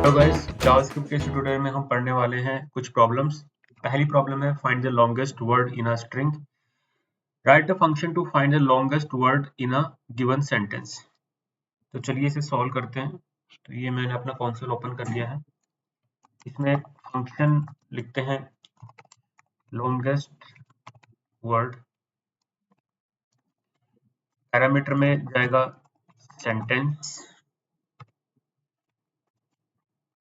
Hello guys, JavaScript के इस tutorial में हम पढ़ने वाले हैं कुछ प्रॉब्लम्स। पहली प्रॉब्लम है find the longest word in a string. Write a function to find the longest word in a given sentence. तो चलिए इसे सॉल्व करते हैं। तो ये मैंने अपना कंसोल ओपन कर लिया है। इसमें फंक्शन लिखते हैं लॉन्गेस्ट वर्ड। पैरामीटर में जाएगा सेंटेंस।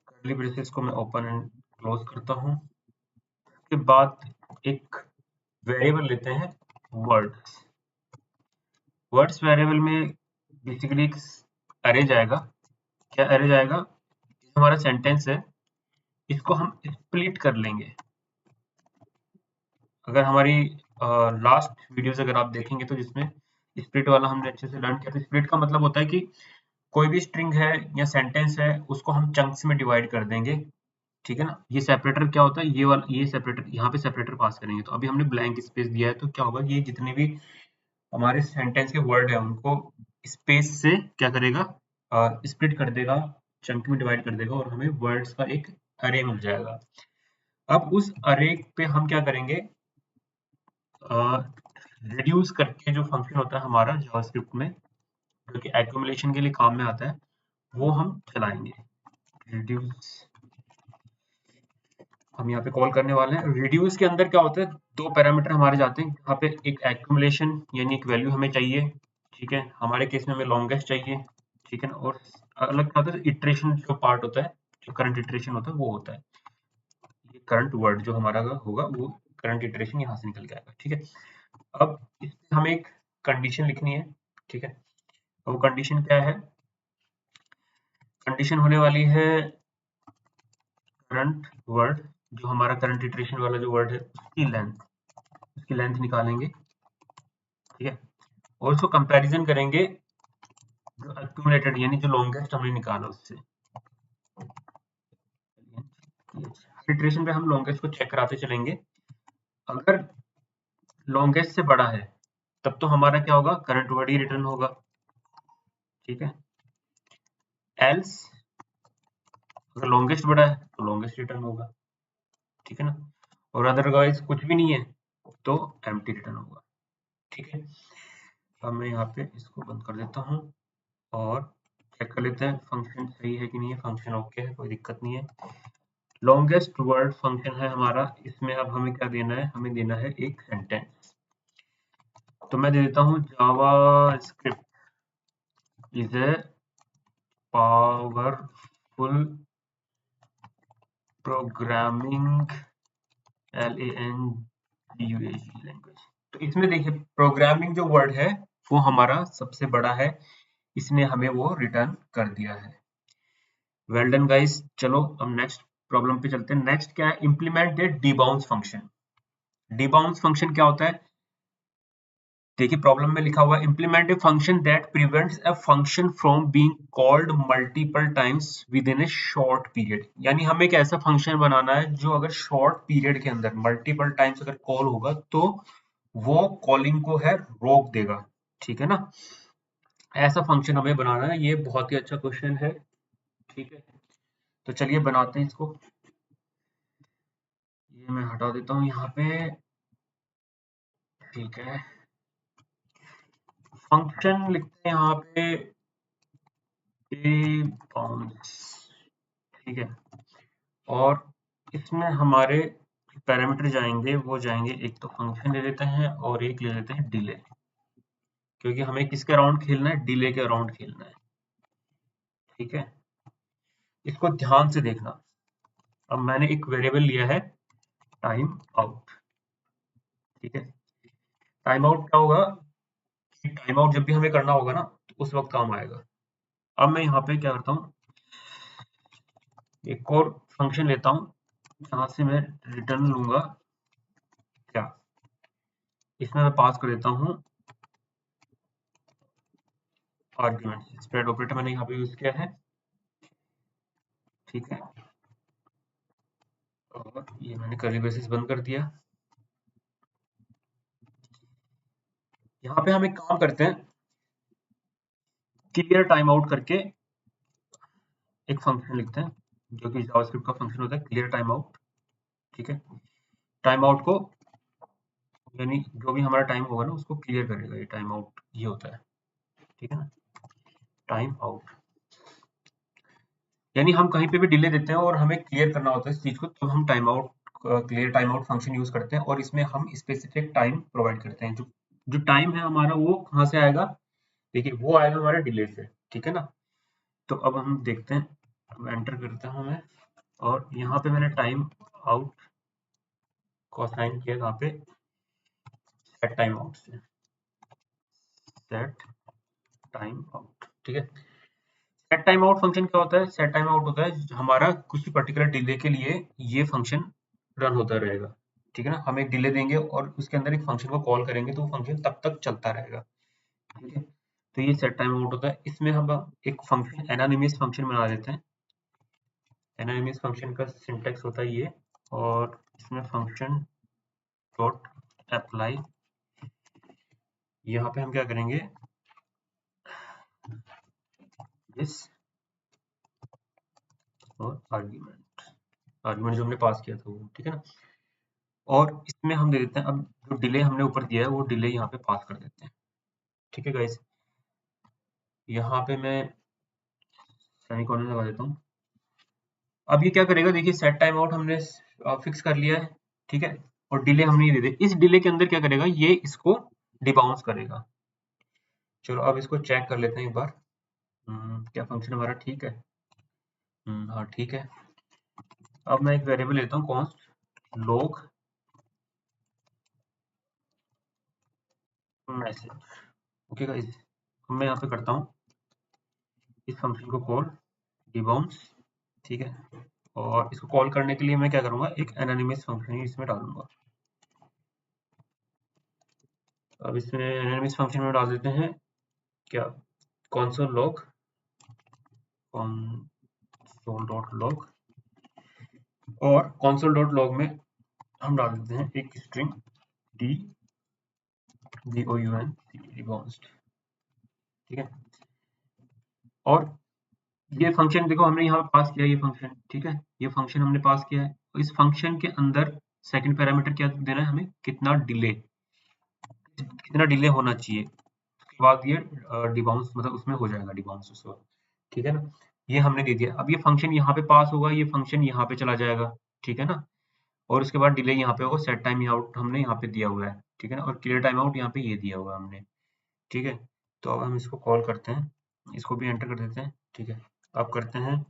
कर्ली ब्रेसेस को मैं ओपन एंड क्लोज करता हूँ। उसके बाद एक वेरिएबल लेते हैं वर्ड्स। वर्ड्स वेरिएबल में बेसिकली एक अरे जाएगा। क्या अरे जाएगा? हमारा सेंटेंस है, इसको हम स्प्लिट कर लेंगे। अगर हमारी लास्ट वीडियोस अगर आप देखेंगे तो जिसमें स्प्लिट वाला हमने अच्छे से लर्न किया। तो स्प्लिट का मतलब होता है कि कोई भी स्ट्रिंग है या सेंटेंस है उसको हम चंक्स में डिवाइड कर देंगे। ठीक है ना। ये सेपरेटर क्या होता है, ये वाला, ये सेपरेटर, यहाँ पे सेपरेटर पास करेंगे। तो अभी हमने ब्लैंक स्पेस दिया है, तो क्या होगा, ये जितने भी हमारे सेंटेंस के वर्ड है उनको स्पेस से क्या करेगा, स्प्लिट कर देगा, चंक में डिवाइड कर देगा और हमें वर्ड्स का एक अरे मिल जाएगा। अब उस अरे पे हम क्या करेंगे, रिड्यूस करके जो फंक्शन होता है हमारा जावास्क्रिप्ट में, जो कि एक्यूमुलेशन के लिए काम में आता है, वो हम चलाएंगे। रिड्यूस हम यहाँ पे कॉल करने वाले हैं। रिड्यूस के अंदर क्या होता है, दो पैरामीटर हमारे जाते हैं। यहाँ पे एक एक्यूमुलेशन यानी एक वैल्यू हमें चाहिए। ठीक है, हमारे केस में हमें लॉन्गेस्ट चाहिए। ठीक है ना। और अलग क्या होता है, इटरेशन जो पार्ट होता है, जो करंट इटरेशन होता है वो होता है। ये करंट वर्ड जो हमारा होगा वो करंट इटरेशन यहाँ से निकल के आएगा। ठीक है। अब इसमें हमें एक कंडीशन लिखनी है। ठीक है। अब वो कंडीशन क्या है, कंडीशन होने वाली है करंट वर्ड, जो हमारा करंट इटरेशन वाला जो वर्ड है उसकी लेंथ निकालेंगे। ठीक है। और उसको कंपैरिजन करेंगे जो एक्यूमुलेटेड यानी जो लॉन्गेस्ट हमने निकाला उससे। इटरेशन पे हम लॉन्गेस्ट को चेक कराते चलेंगे। अगर लॉन्गेस्ट से बड़ा है तब तो हमारा क्या होगा, करंट वर्ड ही रिटर्न होगा। ठीक है। एल्स अगर लॉन्गेस्ट बड़ा है तो लॉन्गेस्ट रिटर्न होगा। ठीक है ना। और अदरवाइज कुछ भी नहीं है तो एम्प्टी रिटर्न होगा। ठीक है। अब मैं यहाँ पे इसको बंद कर देता हूँ और चेक कर लेते हैं फंक्शन सही है कि नहीं है। फंक्शन ओके है, कोई दिक्कत नहीं है। लॉन्गेस्ट वर्ड फंक्शन है हमारा। इसमें अब हमें क्या देना है, हमें देना है एक सेंटेंस। तो मैं दे देता हूँ JavaScript is a powerful programming language. तो इसमें देखिए प्रोग्रामिंग जो वर्ड है वो हमारा सबसे बड़ा है, इसने हमें वो रिटर्न कर दिया है। Well done guys. चलो अब नेक्स्ट प्रॉब्लम पे चलते हैं। नेक्स्ट क्या है, implement the debounce function. Debounce function क्या होता है, देखिए प्रॉब्लम में लिखा हुआ है implement A function that prevents a function from being called multiple times with in A short period. यानी हमें एक ऐसा फंक्शन बनाना है जो अगर शॉर्ट पीरियड के अंदर मल्टीपल टाइम्स अगर कॉल होगा तो वो कॉलिंग को है रोक देगा। ठीक है ना। ऐसा फंक्शन हमें बनाना है। ये बहुत ही अच्छा क्वेश्चन है। ठीक है। तो चलिए बनाते हैं इसको। ये मैं हटा देता हूँ यहाँ पे। ठीक है। फंक्शन लिखते हैं यहाँ पे बाउंस। ठीक है। और इसमें हमारे पैरामीटर जाएंगे, वो जाएंगे, एक तो फंक्शन ले लेते हैं और एक ले लेते हैं डिले, क्योंकि हमें किसके अराउंड खेलना है, डिले के अराउंड खेलना है। ठीक है। इसको ध्यान से देखना। अब मैंने एक वेरिएबल लिया है टाइम आउट। ठीक है। टाइम आउट क्या होगा, टाइम आउट जब भी हमें करना होगा ना तो उस वक्त काम आएगा। अब मैं यहाँ पे क्या करता हूँ, एक और फंक्शन लेता हूँ जहाँ से मैं रिटर्न लूंगा क्या, इसमें मैं पास कर देता हूँ आर्ग्यूमेंट। स्प्रेड ऑपरेटर मैंने यहाँ पे यूज किया है। ठीक है। और ये मैंने कर्ली ब्रेसेस बंद कर दिया। यहाँ पे हम एक काम करते हैं, क्लियर टाइम आउट करके एक फंक्शन लिखते हैं। जो कि जावास्क्रिप्ट का फंक्शन होता है क्लियर टाइम आउट। ठीक है, टाइम आउट को यानी जो भी हमारा टाइम होगा ना उसको क्लियर करेगा, ये टाइम आउट ये होता है। ठीक है ना, टाइम आउट यानी हम कहीं पे भी डिले देते हैं और हमें क्लियर करना होता है इस चीज को, तो हम time out clear time out function use करते हैं और इसमें हम स्पेसिफिक टाइम प्रोवाइड करते हैं। जो जो टाइम है हमारा वो कहाँ से आएगा, देखिए वो आएगा हमारे डिले से। ठीक है ना, तो अब हम देखते हैं, अब एंटर करता हूँ मैं और यहाँ पे मैंने टाइम आउट को असाइन किया कहाँ पे, सेट टाइम आउट से, सेट टाइम आउट। ठीक है, सेट टाइम आउट फंक्शन क्या होता है, सेट टाइम आउट होता है हमारा कुछ पर्टिकुलर डिले के लिए ये फंक्शन रन होता रहेगा। ठीक है ना, हम एक डिले देंगे और उसके अंदर एक फंक्शन को कॉल करेंगे तो वो फंक्शन तब तक चलता रहेगा। ठीक है, तो ये सेट टाइम आउट होता है। इसमें हम एक फंक्शन एनानिमस फंक्शन बना देते हैं। एनानिमस फंक्शन का सिंटेक्स होता है ये, और इसमें फंक्शन डॉट अप्लाई, यहाँ पे हम क्या करेंगे, दिस और आर्ग्यूमेंट, आर्ग्यूमेंट जो हमने पास किया था वो। ठीक है ना, और इसमें हम दे देते हैं, अब जो डिले हमने ऊपर दिया है वो डिले यहाँ पे पास कर देते हैं। ठीक है गाइस, यहाँ पे मैं सेमीकोलन लगा देता हूँ। अब ये क्या करेगा, देखिए सेट टाइम आउट हमने फिक्स कर लिया है। ठीक है, और डिले हमने ये दे दिया, इस डिले के अंदर क्या करेगा, ये इसको डिबाउंस करेगा। चलो अब इसको चेक कर लेते हैं एक बार, क्या फंक्शन हमारा ठीक है। हाँ ठीक है, अब मैं एक वेरिएबल लेता हूँ const log message. Okay guys, मैं यहाँ पे करता हूँ इस फंक्शन को कॉल डिबाउंस। ठीक है, और इसको कॉल करने के लिए मैं क्या करूंगा, एक एनोनिमस फंक्शन ही इसमें डालूंगा। अब इसमें एनोनिमस फंक्शन में डाल देते हैं क्या, console log, console dot log, और console डॉट लॉग में हम डाल देते हैं एक स्ट्रिंग डी boun rebounced। ठीक है, और ये फंक्शन देखो हमने यहाँ पास किया ये फंक्शन। ठीक है, ये फंक्शन हमने पास किया है, इस फंक्शन के अंदर सेकंड पैरामीटर क्या देना है हमें, कितना डिले, कितना डिले होना चाहिए, उसके बाद ये डिबाउंस मतलब उसमें हो जाएगा डिबाउंस उस वक्त। ठीक है ना, ये हमने दे दिया। अब ये फंक्शन यहाँ पे पास होगा, ये फंक्शन यहाँ पे चला जाएगा। ठीक है ना, और उसके बाद डिले यहाँ पे होगा, सेट टाइम आउट हमने यहाँ पे दिया हुआ है। ठीक है ना, और क्लियर टाइम आउट यहाँ पे ये दिया हुआ है हमने। ठीक है, तो अब हम इसको कॉल करते हैं, इसको भी एंटर कर देते हैं। ठीक है, अब करते हैं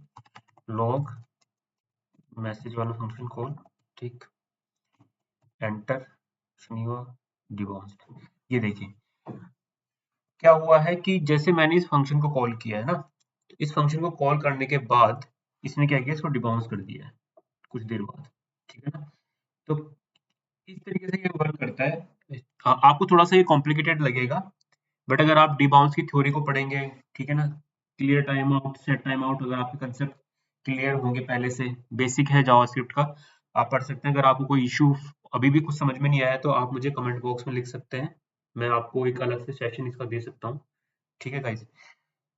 लॉग मैसेज वाला फंक्शन कॉल। ठीक, एंटर, डिबाउंस। ये देखिए क्या हुआ है कि जैसे मैंने इस फंक्शन को कॉल किया है ना, तो इस फंक्शन को कॉल करने के बाद इसने क्या किया, इसको डिबाउंस कर दिया है कुछ देर बाद। ठीक है ना, तो इस तरीके से ये वर्क करता है। आपको थोड़ा सा ये कॉम्प्लिकेटेड लगेगा, बट अगर आप डिबाउंस की थ्योरी को पढ़ेंगे, ठीक है ना, clear time out set time out, अगर आपके कंसेप्ट क्लियर होंगे पहले से, बेसिक है जावास्क्रिप्ट का, आप पढ़ सकते हैं। अगर आपको कोई इशू अभी भी कुछ समझ में नहीं आया तो आप मुझे कमेंट बॉक्स में लिख सकते हैं, मैं आपको एक अलग से सेशन इसका दे सकता हूँ। ठीक है गाइस,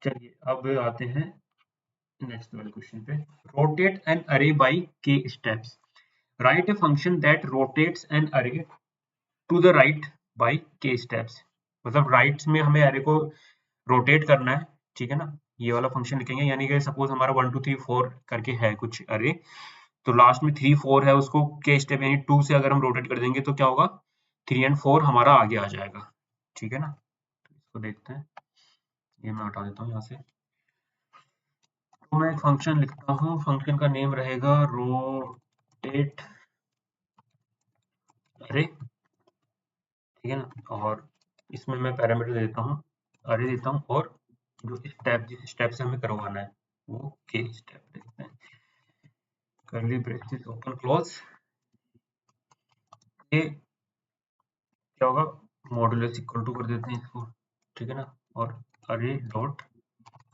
चलिए अब आते हैं नेक्स्ट वाले क्वेश्चन पे। Rotate an array by k steps, write a function that rotates an array to the right by k steps. मतलब राइट में हमें अरे को रोटेट करना है। ठीक है ना, ये वाला फंक्शन लिखेंगे, यानी कि सपोज हमारा 1 2 3 4 करके है कुछ अरे, तो लास्ट में 3 4 है, उसको k स्टेप यानी 2 से अगर हम रोटेट कर देंगे तो क्या होगा, 3 एंड 4 हमारा आगे आ जाएगा। ठीक है ना, तो इसको देखते हैं, ये मैं हटा देता हूँ यहाँ से। तो मैं एक फंक्शन लिखता हूँ, फंक्शन का नेम रहेगा रोटेट अरे। ठीक है ना, और इसमें मैं पैरामीटर देता हूँ, अरे देता हूँ, और जो स्टेप जिस स्टेप से हमें करवाना है वो के स्टेप देखते हैं, कर्ली ब्रेसेस ओपन क्लोज। ये क्या होगा, मॉडुलस इक्वल टू कर देते हैं इसको। ठीक है ना, और अरे डॉट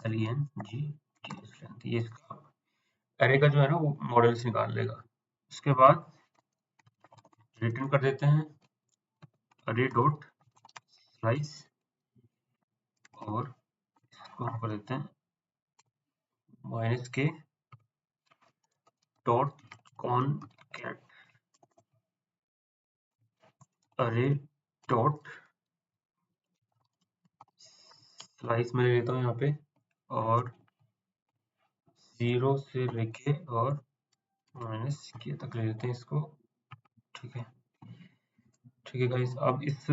len जी स्ट्रेंथ, ये इसका अरे का जो है ना वो मॉडल्स निकाल लेगा। उसके बाद रिटर्न कर देते हैं अरे डॉट स्लाइस, और इसको हम कर देते हैं -k डॉट कॉनकैट अरे डॉट स्लाइस में ले लेता हूँ यहाँ पे, और 0 से लेके और माइनस के तक ले लेते हैं इसको। ठीक है, ठीक है गाइस, अब इस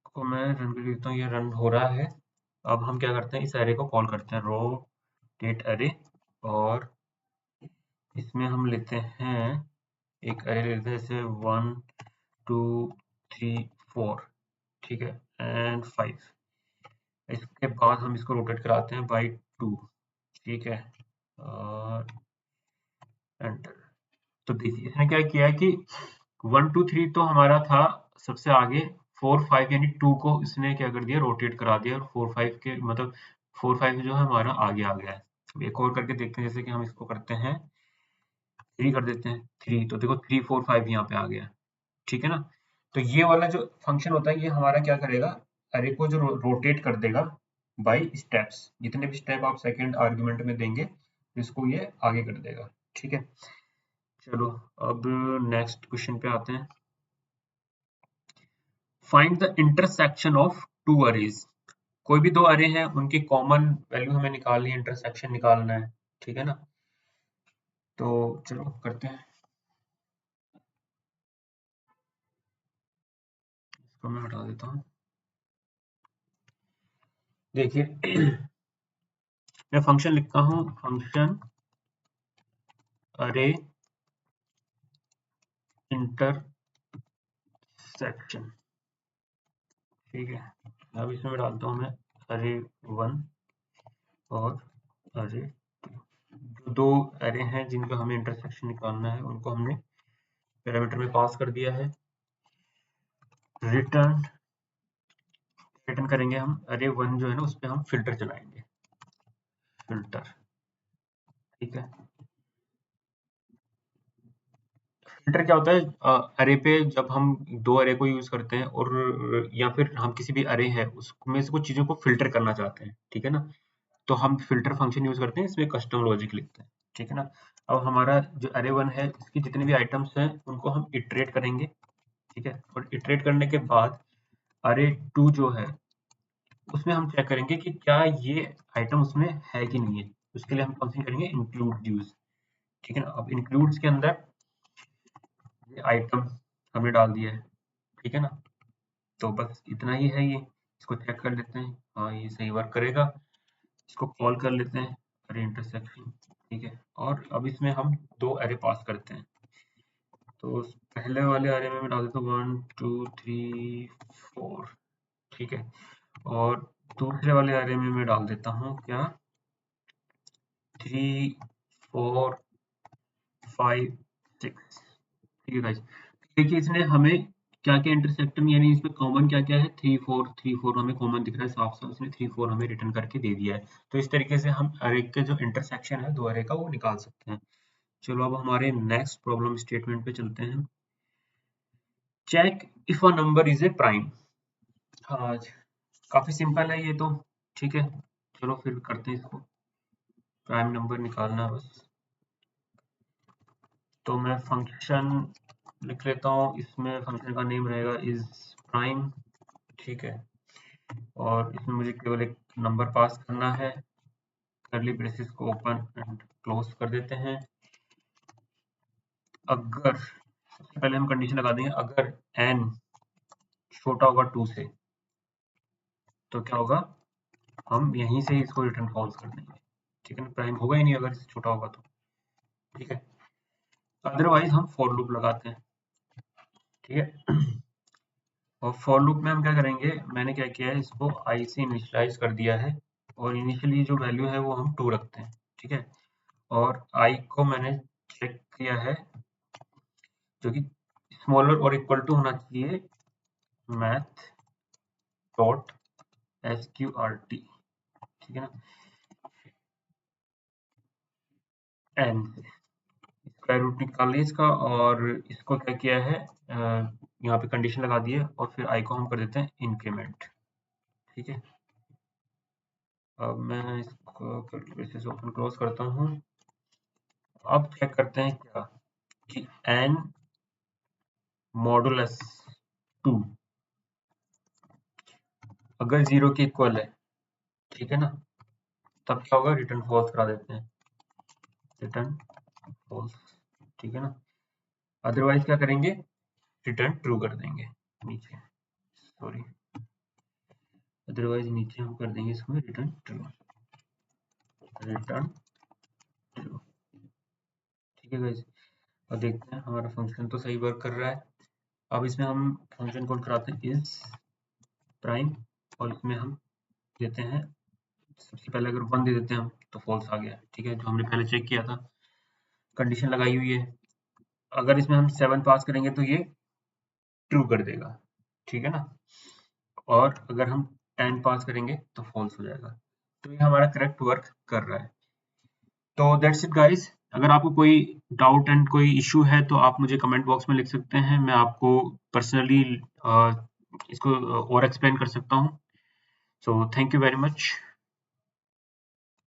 को मैं रन कर देता हूँ, ये रन हो रहा है। अब हम क्या करते हैं, इस एरे को कॉल करते हैं रोटेट एरे, और इसमें हम लेते हैं एक एरे लेते हैं जैसे 1 2 3 4, ठीक है, एंड 5। इसके बाद हम इसको रोटेट कराते हैं बाई 2, ठीक है, और एंटर। तो देखिए इसने क्या किया है कि 1 2 3 तो हमारा था सबसे आगे, 4 5 यानी 2 को इसने क्या कर दिया, रोटेट करा दिया, और 4 5 के मतलब 4 5 जो है हमारा आगे आ गया है। अब एक और करके देखते हैं, जैसे कि हम इसको करते हैं 3 कर देते हैं 3, तो देखो 3 4 5 यहाँ पे आ गया, ठीक है ना। तो ये वाला जो फंक्शन होता है ये हमारा क्या करेगा, अरे को जो रोटेट कर देगा बाई स्टेप्स, जितने भी स्टेप आप सेकंड आर्गुमेंट में देंगे इसको ये आगे कर देगा, ठीक है। चलो अब नेक्स्ट क्वेश्चन पे आते हैं। Find the intersection of two arrays. कोई भी दो अरे हैं, उनकी कॉमन वैल्यू हमें निकालनी है, इंटरसेक्शन निकालना है, ठीक है ना। तो चलो करते हैं, इसको मैं हटा देता हूँ। देखिए मैं फंक्शन लिखता हूँ, फंक्शन अरे इंटरसेक्शन, ठीक है। अब इसमें डालता हूँ मैं अरे 1 और अरे 2। जो दो अरे हैं जिनका हमें इंटरसेक्शन निकालना है उनको हमने पैरामीटर में पास कर दिया है। रिटर्न रिटर्न करेंगे हम अरे 1 जो है ना, उस पर हम फिल्टर चलाएंगे, फिल्टर, ठीक है। फिल्टर क्या होता है, अरे पे जब हम दो अरे को यूज करते हैं, और या फिर हम किसी भी अरे है उसमें से कुछ चीजों को फिल्टर करना चाहते हैं, ठीक है ना, तो हम फिल्टर फंक्शन यूज करते हैं, इसमें कस्टम लॉजिक लिखते हैं, ठीक है ना। अब हमारा जो अरे 1 है इसकी जितने भी आइटम्स हैं उनको हम इटरेट करेंगे, ठीक है, और इटरेट करने के बाद अरे 2 जो है उसमें हम चेक करेंगे कि क्या ये आइटम उसमें है कि नहीं है। उसके लिए हम फंक्शन करेंगे इंक्लूड यूज, ठीक है ना। अब इंक्लूड्स के अंदर ये आइटम हमने डाल दिया है, ठीक है ना। तो बस इतना ही है ये, इसको चेक कर लेते हैं, हाँ ये सही वर्क करेगा। इसको कॉल कर लेते हैं अरे इंटरसेक्शन, ठीक है, और अब इसमें हम दो अरे पास करते हैं। तो पहले वाले अरे में मैं डाल देता हूँ 1 2 3 4, ठीक है, और दूसरे वाले अरे में मैं डाल देता हूँ क्या, 3 4 5 6, ठीक है गाइस। देखिए इसने हमें क्या क्या इंटरसेक्टर यानी इसमें कॉमन क्या क्या है, 3 4 हमें कॉमन दिख रहा है साफ साफ, इसने 3 4 हमें रिटर्न करके दे दिया है। तो इस तरीके से हम अरे के जो इंटरसेक्शन है दो अरे का वो निकाल सकते हैं। चलो अब हमारे नेक्स्ट प्रॉब्लम स्टेटमेंट पे चलते हैं। Check if a number is a prime. हाँ, काफी सिंपल है ये तो, ठीक है। चलो फिर करते हैं इसको, प्राइम नंबर निकालना है बस। तो मैं फंक्शन लिख लेता हूँ, इसमें फंक्शन का नेम रहेगा इज प्राइम, ठीक है, और इसमें मुझे केवल एक नंबर पास करना है। कर्ली ब्रेसेस को ओपन एंड क्लोज कर देते हैं। अगर सबसे पहले हम कंडीशन लगा देंगे, अगर n छोटा होगा 2 से तो क्या होगा, हम यहीं से इसको रिटर्न फॉल्स कर देंगे, ठीक है ना, प्राइम होगा ही नहीं अगर इससे छोटा होगा तो, ठीक है। अदरवाइज हम फॉर लूप लगाते हैं, ठीक है। और फॉर लूप में हम क्या करेंगे, मैंने क्या किया है, इसको i से इनिशियलाइज कर दिया है, और इनिशियली जो वैल्यू है वो हम 2 रखते हैं, ठीक है। और i को मैंने चेक किया है जो कि स्मॉलर और इक्वल टू होना चाहिए मैथ डॉट sqrt, ठीक है ना, n स्क्वायर रूट निकाल लिया इसका, और इसको क्या किया है, यहाँ पे कंडीशन लगा दी है, और फिर i को हम कर देते हैं इंक्रीमेंट, ठीक है। अब मैं इसको कैलकुलेटर से ओपन क्लोज करता हूँ, अब चेक करते हैं क्या कि n मॉडुलस 2 अगर 0 के इक्वल है, ठीक है ना, तब क्या होगा, रिटर्न फॉल्स करा देते हैं, रिटर्न फॉल्स, ठीक है ना। अदरवाइज क्या करेंगे, रिटर्न ट्रू कर देंगे नीचे, सॉरी, अदरवाइज नीचे हम कर देंगे इसमें रिटर्न ट्रू, रिटर्न ट्रू, ठीक है गाइस। अब देखते हैं हमारा फंक्शन तो सही वर्क कर रहा है। अब इसमें हम फंक्शन कॉल कराते हैं इज प्राइम, और इसमें हम देते हैं, सबसे पहले अगर 1 दे देते हैं हम तो फॉल्स आ गया, ठीक है, जो हमने पहले चेक किया था, कंडीशन लगाई हुई है। अगर इसमें हम 7 पास करेंगे तो ये ट्रू कर देगा, ठीक है ना, और अगर हम 10 पास करेंगे तो फॉल्स हो जाएगा। तो ये हमारा करेक्ट वर्क कर रहा है। तो दैट्स इट गाइस। अगर आपको कोई डाउट एंड कोई इशू है तो आप मुझे कमेंट बॉक्स में लिख सकते हैं, मैं आपको पर्सनली इसको और एक्सप्लेन कर सकता हूँ। So thank you very much.